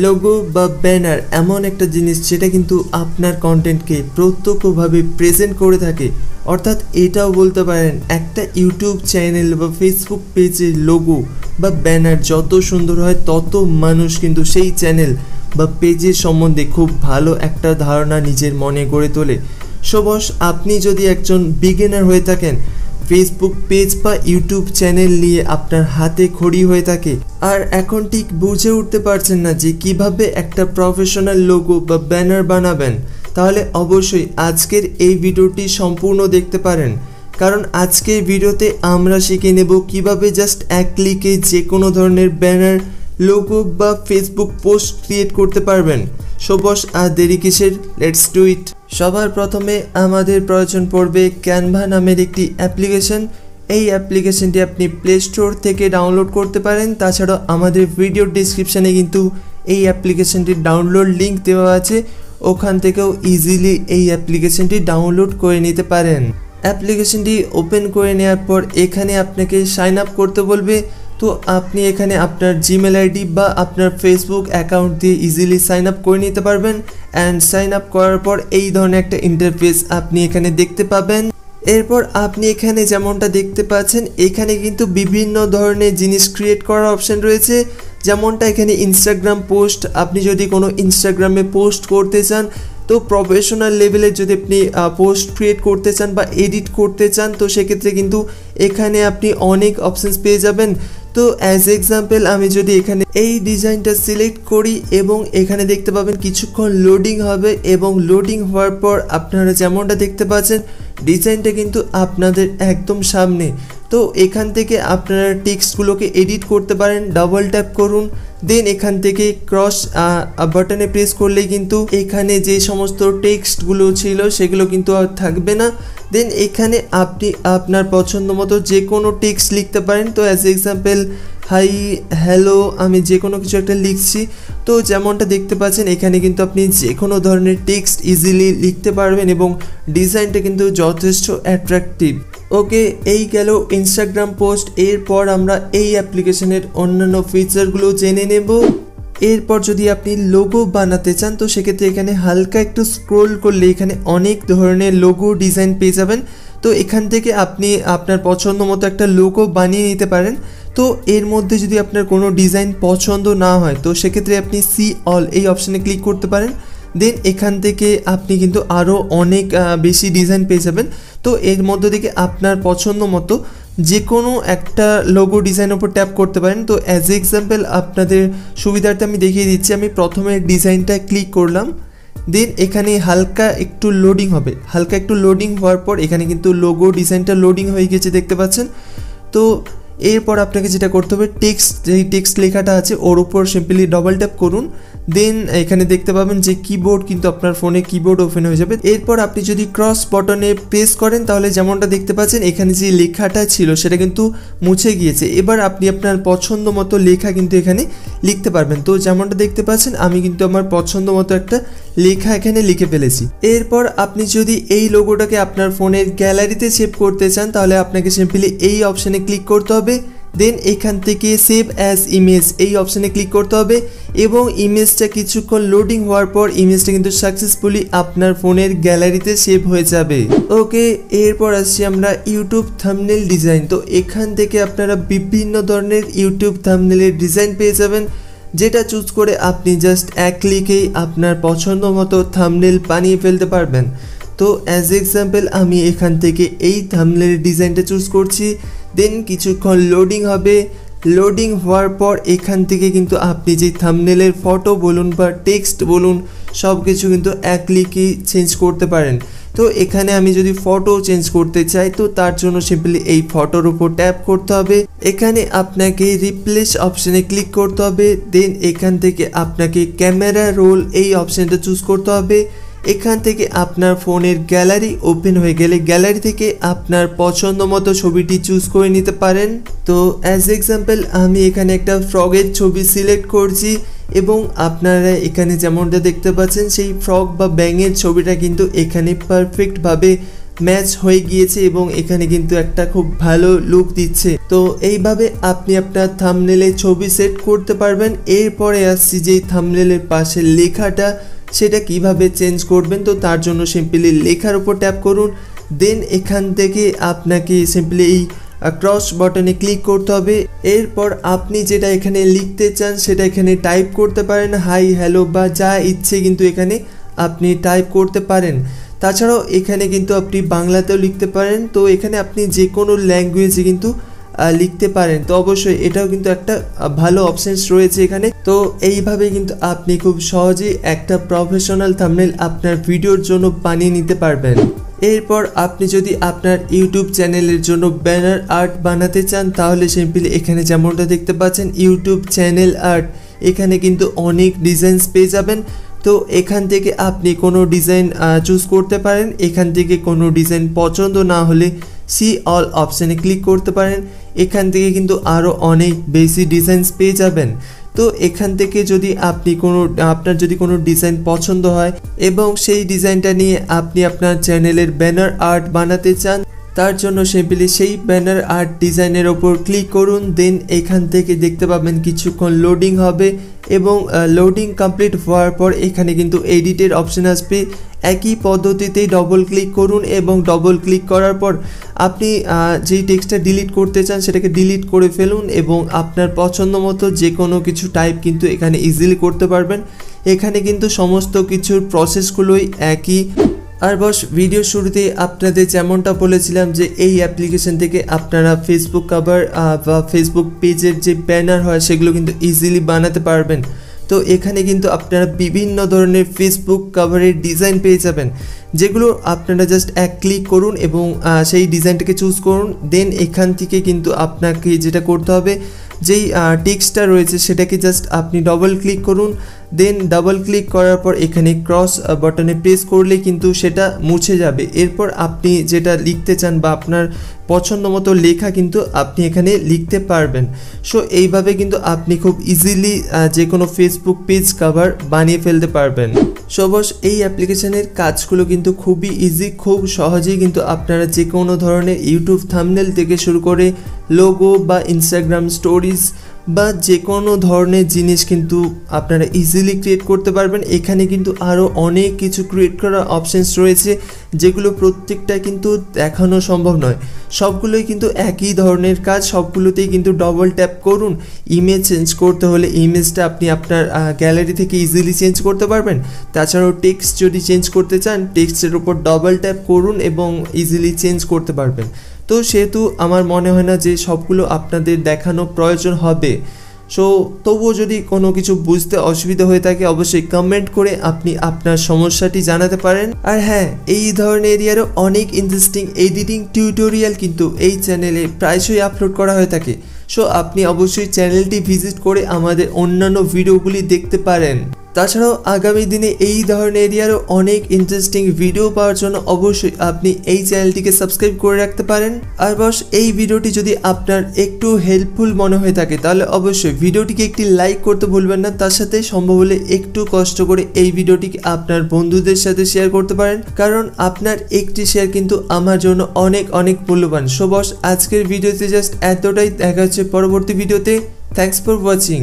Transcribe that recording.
Logo বা banner এমন একটা জিনিস যেটা কিন্তু আপনার কন্টেন্টকে প্রত্যক্ষভাবে প্রেজেন্ট করে থাকে। অর্থাৎ এটাও বলতে পারেন একটা ইউটিউব চ্যানেল বা ফেসবুক পেজের লোগো বা ব্যানার যত সুন্দর হয় তত মানুষ কিন্তু সেই চ্যানেল বা পেজের সম্বন্ধে খুব ভালো একটা ধারণা নিজের মনে গড়ে তোলে। সো বস, আপনি যদি একজন বিগিনার হয়ে থাকেন, ফেসবুক পেজ বা ইউটিউব চ্যানেল নিয়ে আপনার হাতে খড়ি হয়ে থাকে আর এখন ঠিক বুঝে উঠতে পারছেন না যে কিভাবে একটা প্রফেশনাল লোগো বা ব্যানার বানাবেন, তাহলে অবশ্যই আজকের এই ভিডিওটি সম্পূর্ণ দেখতে পারেন। কারণ আজকের ভিডিওতে আমরা শিখে নেব কিভাবে জাস্ট এক ক্লিকে যে কোনো ধরনের ব্যানার, লোগো বা ফেসবুক পোস্ট ক্রিয়েট করতে পারবেন। সো বস, আর দেরি কিসের, লেটস ডু ইট। সবার প্রথমে আমাদের প্রয়োজন পড়বে ক্যানভা নামের একটি অ্যাপ্লিকেশন। এই অ্যাপ্লিকেশনটি আপনি প্লে স্টোর থেকে ডাউনলোড করতে পারেন। তাছাড়াও আমাদের ভিডিও ডিসক্রিপশানে কিন্তু এই অ্যাপ্লিকেশনটির ডাউনলোড লিঙ্ক দেওয়া আছে, ওখান থেকেও ইজিলি এই অ্যাপ্লিকেশনটি ডাউনলোড করে নিতে পারেন। অ্যাপ্লিকেশনটি ওপেন করে নেওয়ার পর এখানে আপনাকে সাইন আপ করতে বলবে। তো আপনি এখানে আপনার জিমেল আইডি বা আপনার ফেসবুক অ্যাকাউন্ট দিয়ে ইজিলি সাইন আপ করে নিতে পারবেন। অ্যান্ড সাইন আপ করার পর এই ধরনের একটা ইন্টারফেস আপনি এখানে দেখতে পাবেন। এরপর আপনি এখানে যেমনটা দেখতে পাচ্ছেন, এখানে কিন্তু বিভিন্ন ধরনের জিনিস ক্রিয়েট করার অপশান রয়েছে। যেমনটা এখানে ইনস্টাগ্রাম পোস্ট, আপনি যদি কোনো ইনস্টাগ্রামে পোস্ট করতে চান, তো প্রফেশনাল লেভেলের যদি আপনি পোস্ট ক্রিয়েট করতে চান বা এডিট করতে চান, তো সেক্ষেত্রে কিন্তু এখানে আপনি অনেক অপশানস পেয়ে যাবেন। তো অ্যাজ এক্সাম্পল আমি যদি এখানে এই ডিজাইনটা সিলেক্ট করি এবং এখানে দেখতে পাবেন কিছুক্ষণ লোডিং হবে এবং লোডিং হওয়ার পর আপনারা যেমনটা দেখতে পাচ্ছেন ডিজাইনটা কিন্তু আপনাদের একদম সামনে। তো এখান থেকে আপনারা টেক্সটগুলোকে এডিট করতে পারেন। ডাবল ট্যাপ করুন, দেন এখান থেকে ক্রস বাটনে প্রেস করলেই কিন্তু এখানে যে সমস্ত টেক্সটগুলো ছিল সেগুলো কিন্তু আর থাকবে না। দেন এখানে আপনি আপনার পছন্দ মতো যে কোনো টেক্সট লিখতে পারেন। তো অ্যাজ এক্সাম্পল হাই, হ্যালো, আমি যে কোনো কিছু একটা লিখছি। তো যেমনটা দেখতে পাচ্ছেন এখানে কিন্তু আপনি যে কোনো ধরনের টেক্সট ইজিলি লিখতে পারবেন এবং ডিজাইনটা কিন্তু যথেষ্ট অ্যাট্রাকটিভ। ওকে, এই গেল ইনস্টাগ্রাম পোস্ট। এরপর আমরা এই অ্যাপ্লিকেশনের অন্যান্য ফিচারগুলো জেনে নেব। এরপর যদি আপনি লোগো বানাতে চান, তো সেক্ষেত্রে এখানে হালকা একটু স্ক্রোল করলে এখানে অনেক ধরনের লোগো ডিজাইন পেয়ে যাবেন। তো এখান থেকে আপনি আপনার পছন্দ মতো একটা লোগো বানিয়ে নিতে পারেন। তো এর মধ্যে যদি আপনার কোনো ডিজাইন পছন্দ না হয়, তো সেক্ষেত্রে আপনি সি অল এই অপশানে ক্লিক করতে পারেন। দেন এখান থেকে আপনি কিন্তু আরও অনেক বেশি ডিজাইন পেয়ে যাবেন। তো এর মধ্যে থেকে আপনার পছন্দ মতো যে কোনো একটা লোগো ডিজাইনের উপর ট্যাপ করতে পারেন। তো অ্যাজ এক্সাম্পল আপনাদের সুবিধার্থে আমি দেখিয়ে দিচ্ছি। আমি প্রথমে ডিজাইনটা ক্লিক করলাম, দেন এখানে হালকা একটু লোডিং হবে। হালকা একটু লোডিং হওয়ার পর এখানে কিন্তু লোগো ডিজাইনটা লোডিং হয়ে গেছে, দেখতে পাচ্ছেন। তো এরপর আপনাকে যেটা করতে হবে, টেক্সট, যেই টেক্সট লেখাটা আছে ওর উপর সিম্পলি ডবল ট্যাপ করুন। দেন এখানে দেখতে পাবেন যে কিবোর্ড কিন্তু আপনার ফোনে কিবোর্ড ওপেন হয়ে যাবে। এরপর আপনি যদি ক্রস বাটনে প্রেস করেন তাহলে যেমনটা দেখতে পাচ্ছেন এখানে যে লেখাটা ছিল সেটা কিন্তু মুছে গিয়েছে। এবার আপনি আপনার পছন্দ মতো লেখা কিন্তু এখানে লিখতে পারবেন। তো যেমনটা দেখতে পাচ্ছেন আমি কিন্তু আমার পছন্দ মতো একটা লেখা এখানে লিখে ফেলেছি। এরপর আপনি যদি এই লোগোটাকে আপনার ফোনের গ্যালারিতে সেভ করতে চান তাহলে আপনাকে সিম্পলি এই অপশানে ক্লিক করতে হবে। দেন এখান থেকে সেভ অ্যাজ ইমেজ এই অপশানে ক্লিক করতে হবে এবং ইমেজটা কিছুক্ষণ লোডিং হওয়ার পর ইমেজটা কিন্তু সাকসেসফুলি আপনার ফোনের গ্যালারিতে সেভ হয়ে যাবে। ওকে, এরপর আসছি আমরা ইউটিউব থাম্বনেল ডিজাইন। তো এখান থেকে আপনারা বিভিন্ন ধরনের ইউটিউব থাম্বনেলের ডিজাইন পেয়ে যাবেন, যেটা চুজ করে আপনি জাস্ট এক ক্লিকেই আপনার পছন্দ মতো থাম্বনেল বানিয়ে ফেলতে পারবেন। তো অ্যাজ এক্সাম্পল আমি এখান থেকে এই থাম্বনেলের ডিজাইনটা চুজ করছি। দেন কিছুক্ষণ লোডিং হবে। লোডিং হওয়ার পর এখান থেকে কিন্তু আপনি যে থাম্বনেলের ফটো বলুন বা টেক্সট বলুন সব কিছু কিন্তু এক ক্লিকেই চেঞ্জ করতে পারেন। তো এখানে আমি যদি ফটো চেঞ্জ করতে চাই তো তার জন্য সিম্পলি এই ফটোর উপর ট্যাপ করতে হবে। এখানে আপনাকে রিপ্লেস অপশানে ক্লিক করতে হবে। দেন এখান থেকে আপনাকে ক্যামেরা রোল এই অপশানটা চুজ করতে হবে। এখান থেকে আপনার ফোনের গ্যালারি ওপেন হয়ে গেলে গ্যালারি থেকে আপনার পছন্দ মতো ছবিটি চুজ করে নিতে পারেন। তো অ্যাজ এক্সাম্পল আমি এখানে একটা ফ্রগের ছবি সিলেক্ট করছি এবং আপনারা এখানে যেমনটা দেখতে পাচ্ছেন সেই ফ্রগ বা ব্যাঙের ছবিটা কিন্তু এখানে পারফেক্টভাবে ম্যাচ হয়ে গিয়েছে এবং এখানে কিন্তু একটা খুব ভালো লুক দিচ্ছে। তো এইভাবে আপনি আপনার থাম্বনেলে ছবি সেট করতে পারবেন। এরপরে আসছি যে থাম্বনেলের পাশে লেখাটা সেটা কিভাবে চেঞ্জ করবেন। তো তার জন্য সিম্পলি লেখার উপর ট্যাপ করুন, দেন এখান থেকে আপনাকে সিম্পলি এই ক্রস বাটনে ক্লিক করতে হবে। এরপর আপনি যেটা এখানে লিখতে চান সেটা এখানে টাইপ করতে পারেন, হাই, হ্যালো বা যা ইচ্ছে কিন্তু এখানে আপনি টাইপ করতে পারেন। তাছাড়াও এখানে কিন্তু আপনি বাংলাতেও লিখতে পারেন। তো এখানে আপনি যে কোনো ল্যাঙ্গুয়েজে কিন্তু লিখতে পারেন। তো অবশ্যই এটাও কিন্তু একটা ভালো অপশনস রয়েছে এখানে। তো এইভাবে কিন্তু আপনি খুব সহজেই একটা প্রফেশনাল থাম্বনেল আপনার ভিডিওর জন্য বানিয়ে নিতে পারবেন। এরপর আপনি যদি আপনার ইউটিউব চ্যানেলের জন্য ব্যানার আর্ট বানাতে চান তাহলে সিম্পলি এখানে যেমনটা দেখতে পাচ্ছেন ইউটিউব চ্যানেল আর্ট, এখানে কিন্তু অনেক ডিজাইনস পেয়ে যাবেন। তো এখান থেকে আপনি কোনো ডিজাইন চুজ করতে পারেন। এখান থেকে কোনো ডিজাইন পছন্দ না হলে সি অল অপশানে ক্লিক করতে পারেন। এখান থেকে কিন্তু আরও অনেক বেশি ডিজাইনস পেয়ে যাবেন। তো এখান থেকে যদি আপনি আপনার যদি কোনো ডিজাইন পছন্দ হয় এবং সেই ডিজাইনটা নিয়ে আপনি আপনার চ্যানেলের ব্যানার আর্ট বানাতে চান, তার জন্য সিম্পলি সেই ব্যানার আর্ট ডিজাইনের ওপর ক্লিক করুন। দেন এখান থেকে দেখতে পাবেন কিছুক্ষণ লোডিং হবে এবং লোডিং কমপ্লিট হওয়ার পর এখানে কিন্তু এডিটের অপশন আসবে। একই পদ্ধতিতেই ডবল ক্লিক করুন এবং ডবল ক্লিক করার পর আপনি যেই টেক্সটটা ডিলিট করতে চান সেটাকে ডিলিট করে ফেলুন এবং আপনার পছন্দ মতো যে কোনো কিছু টাইপ কিন্তু এখানে ইজিলি করতে পারবেন। এখানে কিন্তু সমস্ত কিছুর প্রসেসগুলোই একই। আর বস, ভিডিও শুরুতে আপনাদের যেমনটা বলেছিলাম যে এই অ্যাপ্লিকেশন থেকে আপনারা ফেসবুক কভার বা ফেসবুক পেজের যে ব্যানার হয় সেগুলো কিন্তু ইজিলি বানাতে পারবেন। তো এখানে কিন্তু আপনারা বিভিন্ন ধরনের ফেসবুক কভারের ডিজাইন পেয়ে যাবেন, যেগুলো আপনারা জাস্ট এক ক্লিক করুন এবং সেই ডিজাইনটাকে চুজ করুন। দেন এখান থেকে কিন্তু আপনাকে যেটা করতে হবে, যেই টেক্সটটা রয়েছে সেটাকে জাস্ট আপনি ডবল ক্লিক করুন। দেন ডাবল ক্লিক করার পর এখানে ক্রস বাটনে প্রেস করলে কিন্তু সেটা মুছে যাবে। এরপর আপনি যেটা লিখতে চান বা আপনার পছন্দ মতো লেখা কিন্তু আপনি এখানে লিখতে পারবেন। সো এইভাবে কিন্তু আপনি খুব ইজিলি যে কোনো ফেসবুক পেজ কভার বানিয়ে ফেলতে পারবেন। সো বস, এই অ্যাপ্লিকেশনের কাজগুলো কিন্তু খুবই ইজি, খুব সহজেই কিন্তু আপনারা যে কোনো ধরনের ইউটিউব থাম্বনেল থেকে শুরু করে লোগো বা ইনস্টাগ্রাম স্টোরিজ বা যে কোনো ধরনের জিনিস কিন্তু আপনারা ইজিলি ক্রিয়েট করতে পারবেন। এখানে কিন্তু আরও অনেক কিছু ক্রিয়েট করার অপশানস রয়েছে, যেগুলো প্রত্যেকটা কিন্তু দেখানো সম্ভব নয়। সবগুলোই কিন্তু একই ধরনের কাজ, সবগুলোতেই কিন্তু ডবল ট্যাপ করুন। ইমেজ চেঞ্জ করতে হলে ইমেজটা আপনি আপনার গ্যালারি থেকে ইজিলি চেঞ্জ করতে পারবেন। তাছাড়াও টেক্সট যদি চেঞ্জ করতে চান, টেক্সটের উপর ডবল ট্যাপ করুন এবং ইজিলি চেঞ্জ করতে পারবেন। তো সেহেতু আমার মনে হয় না যে সবগুলো আপনাদের দেখানো প্রয়োজন হবে। সো তবুও যদি কোনো কিছু বুঝতে অসুবিধা হয়ে থাকে অবশ্যই কমেন্ট করে আপনি আপনার সমস্যাটি জানাতে পারেন। আর হ্যাঁ, এই ধরনের এরিয়ারও অনেক ইন্টারেস্টিং এডিটিং টিউটোরিয়াল কিন্তু এই চ্যানেলে প্রায়শই আপলোড করা হয়ে থাকে। সো আপনি অবশ্যই চ্যানেলটি ভিজিট করে আমাদের অন্যান্য ভিডিওগুলি দেখতে পারেন। তাছাড়াও আগামী দিনে এই ধরনের এরিয়ারও অনেক ইন্টারেস্টিং ভিডিও পাওয়ার জন্য অবশ্যই আপনি এই চ্যানেলটিকে সাবস্ক্রাইব করে রাখতে পারেন। আর বস, এই ভিডিওটি যদি আপনার একটু হেল্পফুল মনে হয়ে থাকে তাহলে অবশ্যই ভিডিওটিকে একটি লাইক করতে ভুলবেন না। তার সাথে সম্ভব হলে একটু কষ্ট করে এই ভিডিওটিকে আপনার বন্ধুদের সাথে শেয়ার করতে পারেন, কারণ আপনার একটি শেয়ার কিন্তু আমার জন্য অনেক অনেক মূল্যবান। সো বস, আজকের ভিডিওতে জাস্ট এতটাই। দেখা হচ্ছে পরবর্তী ভিডিওতে। Thanks for watching.